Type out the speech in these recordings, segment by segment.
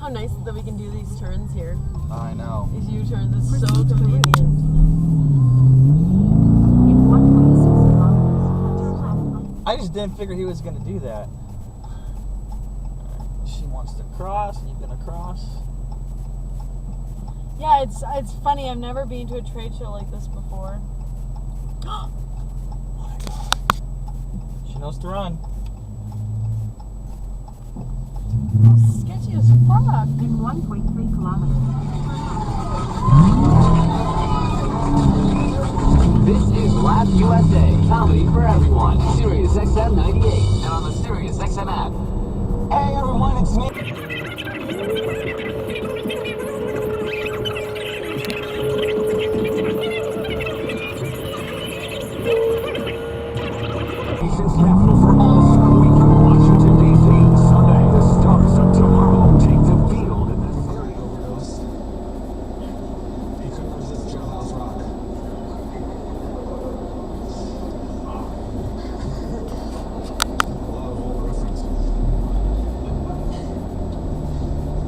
How nice that we can do these turns here. I know. These U-turns, it's so convenient. I just didn't figure he was going to do that. She wants to cross, and you're going to cross. Yeah, it's funny. I've never been to a trade show like this before. Oh my God. She knows to run. Oh, sketchy as fuck. In 1.3 kilometers. This is Laugh USA, comedy for everyone. Sirius XM 98, and on the Sirius XM app. Hey everyone, it's me. Nation's capital for All-Star Weekend, Washington, D.C. Sunday, the stars of tomorrow take the field in the series. Overdose. He couldn't resist Jailhouse Rock. A lot of old references.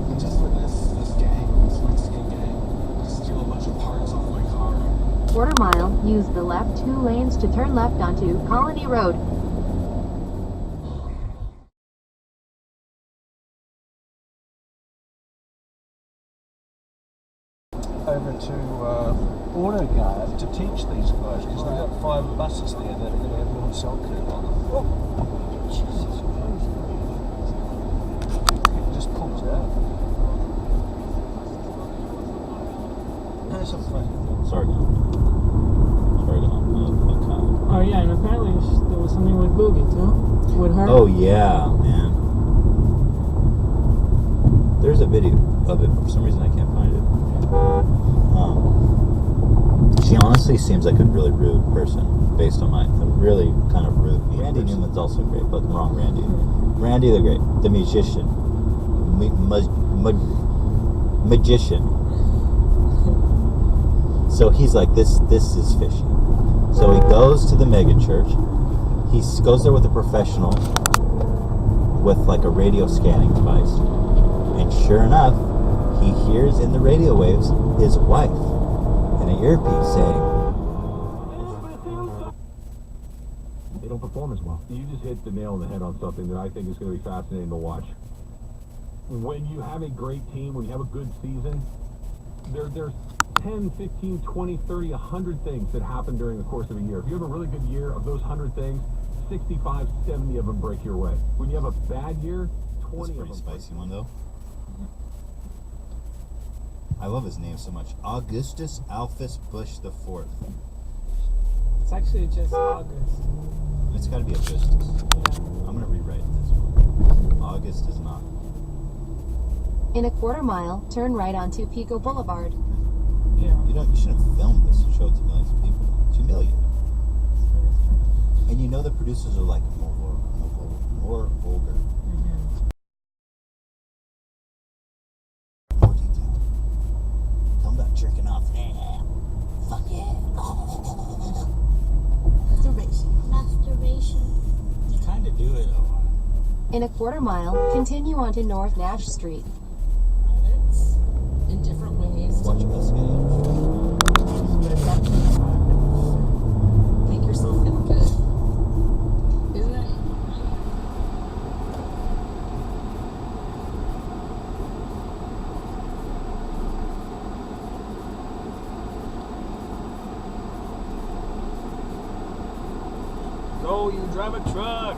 I just witnessed this gang, this Mexican gang, steal a bunch of parts off my car. Quarter mile, use the left 2 lanes to turn left onto Colony Road. Over to AutoGuard to teach these guys because they've got 5 buses there that are going to have one cell curve on them. Oh, Jesus Christ. It just pulls out. That's some fun. Sorry, Don. Oh yeah, and apparently there was something with Boogie too. With her. Oh yeah, man. There's a video of it. For some reason, I can't find it. She honestly seems like a really rude person, based on a really kind of rude. Randy Newman's also great, but wrong Randy. Randy the Great, the musician, magician. So he's like, this is fishy. So he goes to the mega church. He goes there with a professional with like a radio scanning device. And sure enough, he hears in the radio waves his wife in an earpiece saying, they don't perform as well. You just hit the nail on the head on something that I think is going to be fascinating to watch. When you have a great team, when you have a good season, there's 10, 15, 20, 30, 100 things that happen during the course of a year. If you have a really good year, of those 100 things, 65, 70 of them break your way. When you have a bad year, 20 of them. That's a pretty spicy one though. I love his name so much. Augustus Alphus Bush the Fourth. It's actually just August. It's got to be Augustus. Yeah. I'm gonna rewrite this one. August is not. In a quarter mile, turn right onto Pico Boulevard. Yeah. You should have filmed this and showed it to millions of people. 2 million. And you know the producers are like more vulgar. More detail. Come back jerking off. Fuck yeah. Masturbation. You kind of do it a lot. In a quarter mile, continue onto North Nash Street. It's in different ways. Watch investigators. Make yourself feel good. Isn't it? Go, you drive a truck.